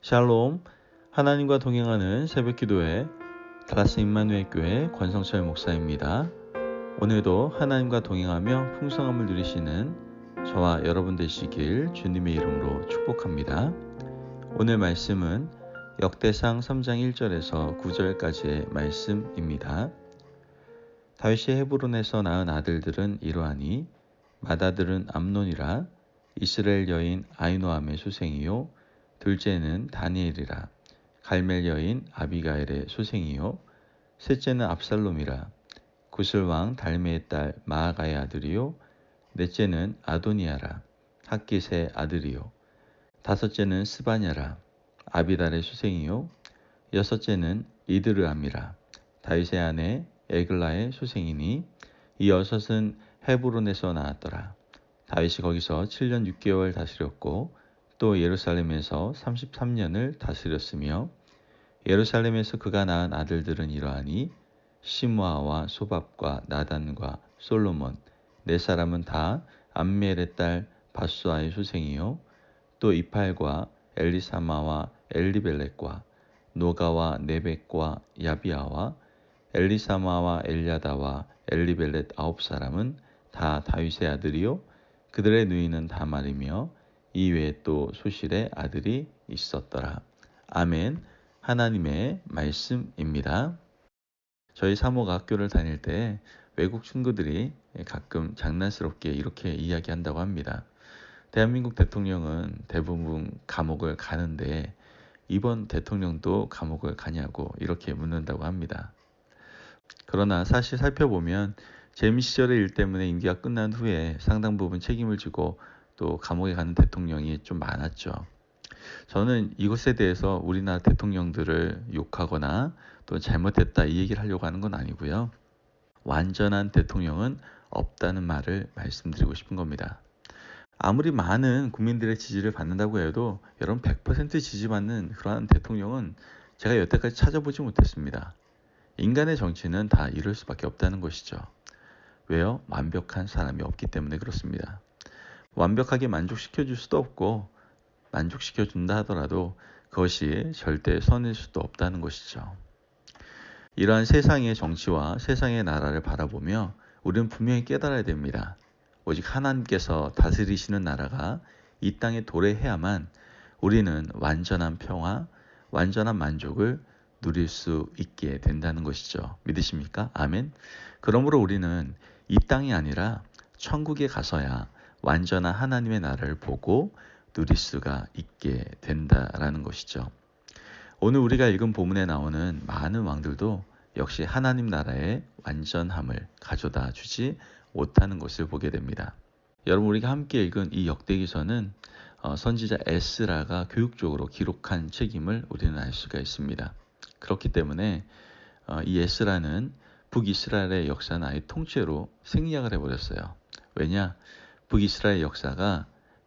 샬롬, 하나님과 동행하는 새벽기도회 달라스 임마누엘 교회 권성철 목사입니다. 오늘도 하나님과 동행하며 풍성함을 누리시는 저와 여러분 되시길 주님의 이름으로 축복합니다. 오늘 말씀은 역대상 3장 1절에서 9절까지의 말씀입니다. 다윗이 헤브론에서 낳은 아들들은 이러하니 맏아들은 암논이라 이스라엘 여인 아히노암의 소생이요 둘째는 다니엘이라 갈멜 여인 아비가일의 소생이요 셋째는 압살롬이라 구슬 왕 달메의 딸 마아가의 아들이요 넷째는 아도니아라 학깃의 아들이요 다섯째는 스바냐라 아비달의 소생이요 여섯째는 이드르암이라 다윗의 아내 에글라의 소생이니 이 여섯은 헤브론에서 나왔더라. 다윗이 거기서 7년 6개월 다스렸고 또 예루살렘에서 33년을 다스렸으며 예루살렘에서 그가 낳은 아들들은 이러하니 시므아와 소밥과 나단과 솔로몬 네 사람은 다 암미엘의 딸 바수아의 소생이요 또 이팔과 엘리사마와 엘리벨렛과 노가와 네벡과 야비아와 엘리사마와 엘야다와 엘리벨렛 9사람은 다 다윗의 아들이요 그들의 누이는 다 말이며 이 외에 또 소실의 아들이 있었더라. 아멘. 하나님의 말씀입니다. 저희 사모가 학교를 다닐 때 외국 친구들이 가끔 장난스럽게 이렇게 이야기한다고 합니다. 대한민국 대통령은 대부분 감옥을 가는데 이번 대통령도 감옥을 가냐고 이렇게 묻는다고 합니다. 그러나 사실 살펴보면 재미 시절의 일 때문에 임기가 끝난 후에 상당 부분 책임을 지고 또 감옥에 가는 대통령이 좀 많았죠. 저는 이것에 대해서 우리나라 대통령들을 욕하거나 또 잘못했다 이 얘기를 하려고 하는 건 아니고요. 완전한 대통령은 없다는 말을 말씀드리고 싶은 겁니다. 아무리 많은 국민들의 지지를 받는다고 해도 여러분 100% 지지받는 그러한 대통령은 제가 여태까지 찾아보지 못했습니다. 인간의 정치는 다 이럴 수밖에 없다는 것이죠. 왜요? 완벽한 사람이 없기 때문에 그렇습니다. 완벽하게 만족시켜줄 수도 없고 만족시켜준다 하더라도 그것이 절대 선일 수도 없다는 것이죠. 이러한 세상의 정치와 세상의 나라를 바라보며 우리는 분명히 깨달아야 됩니다. 오직 하나님께서 다스리시는 나라가 이 땅에 도래해야만 우리는 완전한 평화, 완전한 만족을 누릴 수 있게 된다는 것이죠. 믿으십니까? 아멘. 그러므로 우리는 이 땅이 아니라 천국에 가서야 완전한 하나님의 나라를 보고 누릴 수가 있게 된다라는 것이죠. 오늘 우리가 읽은 본문에 나오는 많은 왕들도 역시 하나님 나라의 완전함을 가져다 주지 못하는 것을 보게 됩니다. 여러분 우리가 함께 읽은 이 역대기서는 선지자 에스라가 교육적으로 기록한 책임을 우리는 알 수가 있습니다. 그렇기 때문에 이 에스라는 북이스라엘의 역사는 아예 통째로 생략을 해버렸어요. 왜냐? 북이스라엘 역사가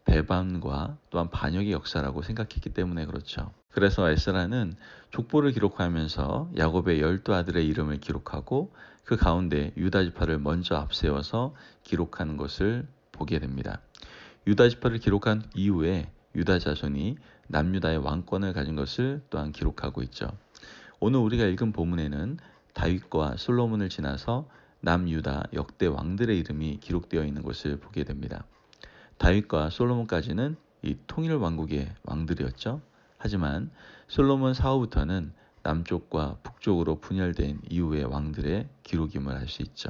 배반과 또한 반역의 역사라고 생각했기 때문에 그렇죠. 그래서 에스라는 족보를 기록하면서 야곱의 12아들의 이름을 기록하고 그 가운데 유다 지파를 먼저 앞세워서 기록하는 것을 보게 됩니다. 유다 지파를 기록한 이후에 유다 자손이 남유다의 왕권을 가진 것을 또한 기록하고 있죠. 오늘 우리가 읽은 본문에는 다윗과 솔로몬을 지나서 남유다 역대 왕들의 이름이 기록되어 있는 것을 보게 됩니다. 다윗과 솔로몬까지는 이 통일 왕국의 왕들이었죠. 하지만 솔로몬 사후부터는 남쪽과 북쪽으로 분열된 이후의 왕들의 기록임을 알 수 있죠.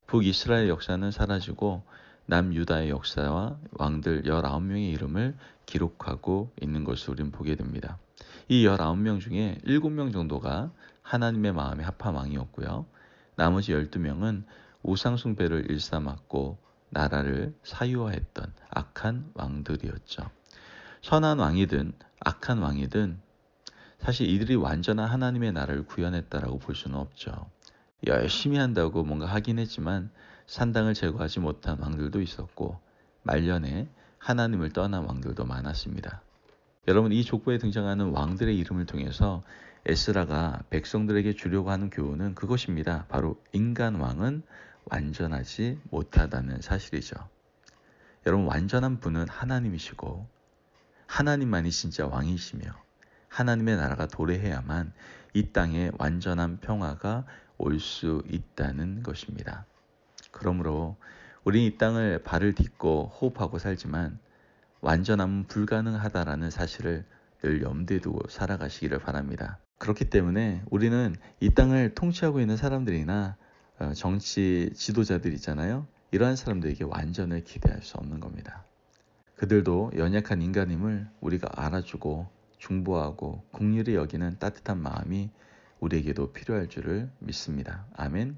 북이스라엘 역사는 사라지고 남유다의 역사와 왕들 19명의 이름을 기록하고 있는 것을 우리는 보게 됩니다. 이 19명 중에 7명 정도가 하나님의 마음에 합한 왕이었고요. 나머지 12명은 우상숭배를 일삼았고 나라를 사유화했던 악한 왕들이었죠. 선한 왕이든 악한 왕이든 사실 이들이 완전한 하나님의 나라를 구현했다라고 볼 수는 없죠. 열심히 한다고 뭔가 하긴 했지만 산당을 제거하지 못한 왕들도 있었고 말년에 하나님을 떠난 왕들도 많았습니다. 여러분 이 족보에 등장하는 왕들의 이름을 통해서 에스라가 백성들에게 주려고 하는 교훈은 그것입니다. 바로 인간 왕은 완전하지 못하다는 사실이죠. 여러분 완전한 분은 하나님이시고 하나님만이 진짜 왕이시며 하나님의 나라가 도래해야만 이 땅에 완전한 평화가 올 수 있다는 것입니다. 그러므로 우린 이 땅을 발을 딛고 호흡하고 살지만 완전함은 불가능하다라는 사실을 늘 염두에 두고 살아가시기를 바랍니다. 그렇기 때문에 우리는 이 땅을 통치하고 있는 사람들이나 정치 지도자들 있잖아요. 이러한 사람들에게 완전을 기대할 수 없는 겁니다. 그들도 연약한 인간임을 우리가 알아주고 중보하고 긍휼히 여기는 따뜻한 마음이 우리에게도 필요할 줄을 믿습니다. 아멘.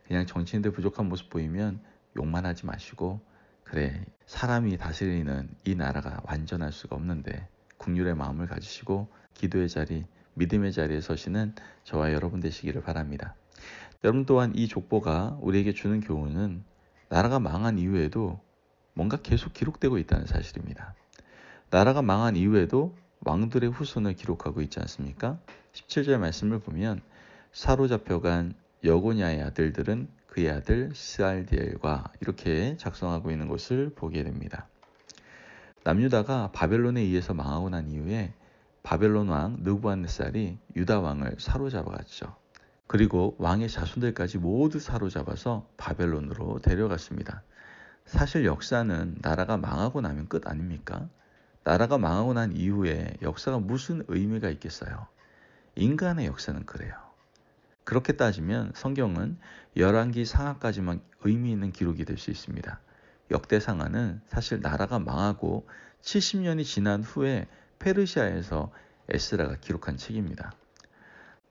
그냥 정치인들 부족한 모습 보이면 욕만 하지 마시고, 그래, 사람이 다스리는 이 나라가 완전할 수가 없는데 긍휼의 마음을 가지시고 기도의 자리, 믿음의 자리에 서시는 저와 여러분 되시기를 바랍니다. 여러분 또한 이 족보가 우리에게 주는 교훈은 나라가 망한 이후에도 뭔가 계속 기록되고 있다는 사실입니다. 나라가 망한 이후에도 왕들의 후손을 기록하고 있지 않습니까? 17절 말씀을 보면 사로잡혀간 여고냐의 아들들은 그의 아들 스알디엘과 이렇게 작성하고 있는 것을 보게 됩니다. 남유다가 바벨론에 의해서 망하고 난 이후에 바벨론 왕 느부갓네살이 유다 왕을 사로잡아갔죠. 그리고 왕의 자손들까지 모두 사로잡아서 바벨론으로 데려갔습니다. 사실 역사는 나라가 망하고 나면 끝 아닙니까? 나라가 망하고 난 이후에 역사가 무슨 의미가 있겠어요? 인간의 역사는 그래요. 그렇게 따지면 성경은 열왕기 상하까지만 의미 있는 기록이 될 수 있습니다. 역대상하는 사실 나라가 망하고 70년이 지난 후에 페르시아에서 에스라가 기록한 책입니다.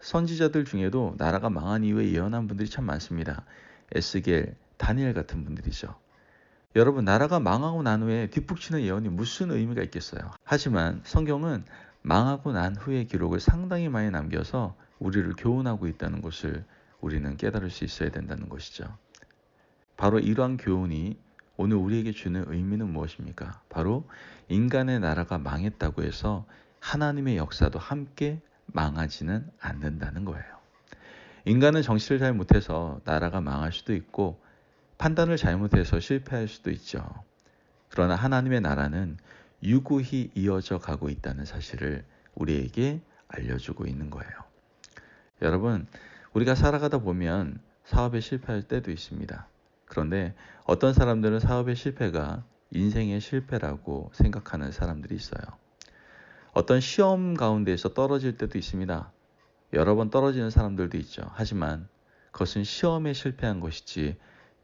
선지자들 중에도 나라가 망한 이후에 예언한 분들이 참 많습니다. 에스겔, 다니엘 같은 분들이죠. 여러분, 나라가 망하고 난 후에 뒷북치는 예언이 무슨 의미가 있겠어요? 하지만 성경은 망하고 난 후의 기록을 상당히 많이 남겨서 우리를 교훈하고 있다는 것을 우리는 깨달을 수 있어야 된다는 것이죠. 바로 이러한 교훈이 오늘 우리에게 주는 의미는 무엇입니까? 바로 인간의 나라가 망했다고 해서 하나님의 역사도 함께 망하지는 않는다는 거예요. 인간은 정치를 잘 못해서 나라가 망할 수도 있고 판단을 잘못해서 실패할 수도 있죠. 그러나 하나님의 나라는 유구히 이어져 가고 있다는 사실을 우리에게 알려주고 있는 거예요. 여러분, 우리가 살아가다 보면 사업에 실패할 때도 있습니다. 그런데 어떤 사람들은 사업의 실패가 인생의 실패라고 생각하는 사람들이 있어요. 어떤 시험 가운데에서 떨어질 때도 있습니다. 여러 번 떨어지는 사람들도 있죠. 하지만 그것은 시험에 실패한 것이지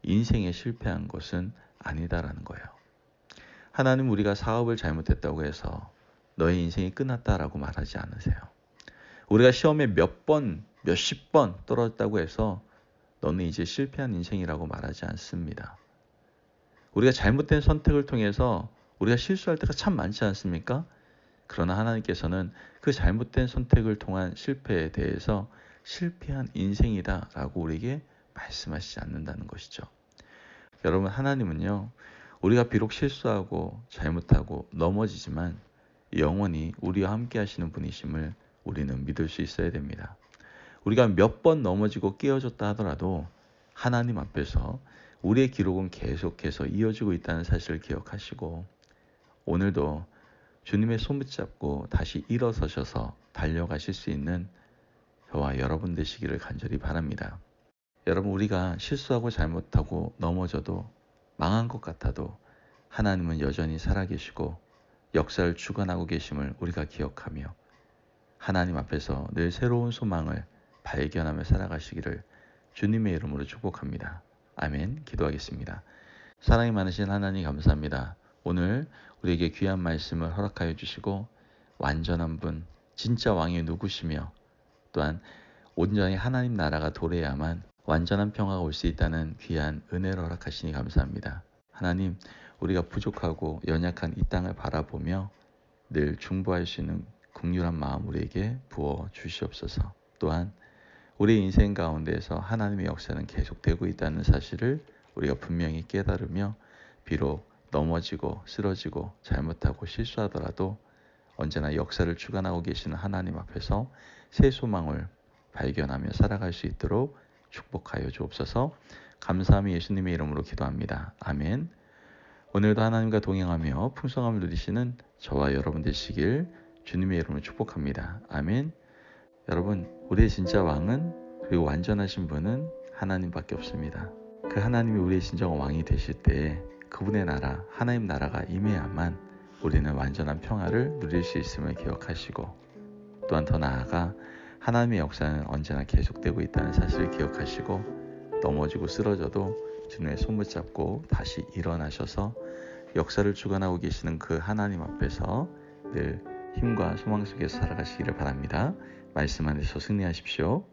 인생에 실패한 것은 아니다라는 거예요. 하나님 우리가 사업을 잘못했다고 해서 너의 인생이 끝났다라고 말하지 않으세요. 우리가 시험에 몇 번, 몇십 번 떨어졌다고 해서 너는 이제 실패한 인생이라고 말하지 않습니다. 우리가 잘못된 선택을 통해서 우리가 실수할 때가 참 많지 않습니까? 그러나 하나님께서는 그 잘못된 선택을 통한 실패에 대해서 실패한 인생이다라고 우리에게 말씀하시지 않는다는 것이죠. 여러분, 하나님은요, 우리가 비록 실수하고 잘못하고 넘어지지만 영원히 우리와 함께 하시는 분이심을 우리는 믿을 수 있어야 됩니다. 우리가 몇 번 넘어지고 깨어졌다 하더라도 하나님 앞에서 우리의 기록은 계속해서 이어지고 있다는 사실을 기억하시고 오늘도 주님의 손 붙잡고 다시 일어서셔서 달려가실 수 있는 저와 여러분 되시기를 간절히 바랍니다. 여러분, 우리가 실수하고 잘못하고 넘어져도 망한 것 같아도 하나님은 여전히 살아계시고 역사를 주관하고 계심을 우리가 기억하며 하나님 앞에서 늘 새로운 소망을 발견하며 살아가시기를 주님의 이름으로 축복합니다. 아멘. 기도하겠습니다. 사랑이 많으신 하나님 감사합니다. 오늘 우리에게 귀한 말씀을 허락하여 주시고 완전한 분, 진짜 왕이 누구시며 또한 온전히 하나님 나라가 도래야만 완전한 평화가 올 수 있다는 귀한 은혜를 허락하시니 감사합니다. 하나님, 우리가 부족하고 연약한 이 땅을 바라보며 늘 중보할 수 있는 긍휼한 마음 우리에게 부어 주시옵소서. 또한 우리 인생 가운데에서 하나님의 역사는 계속되고 있다는 사실을 우리가 분명히 깨달으며 비록 넘어지고 쓰러지고 잘못하고 실수하더라도 언제나 역사를 주관하고 계시는 하나님 앞에서 새 소망을 발견하며 살아갈 수 있도록 축복하여 주옵소서. 감사함이 예수님의 이름으로 기도합니다. 아멘. 오늘도 하나님과 동행하며 풍성함을 누리시는 저와 여러분 되시길 주님의 이름으로 축복합니다. 아멘. 여러분, 우리의 진짜 왕은, 그리고 완전하신 분은 하나님밖에 없습니다. 그 하나님이 우리의 진정한 왕이 되실 때 그분의 나라, 하나님 나라가 임해야만 우리는 완전한 평화를 누릴 수 있음을 기억하시고, 또한 더 나아가 하나님의 역사는 언제나 계속되고 있다는 사실을 기억하시고, 넘어지고 쓰러져도 주님의 손 붙잡고 다시 일어나셔서 역사를 주관하고 계시는 그 하나님 앞에서 늘 힘과 소망 속에서 살아가시기를 바랍니다. 말씀 안에서 승리하십시오.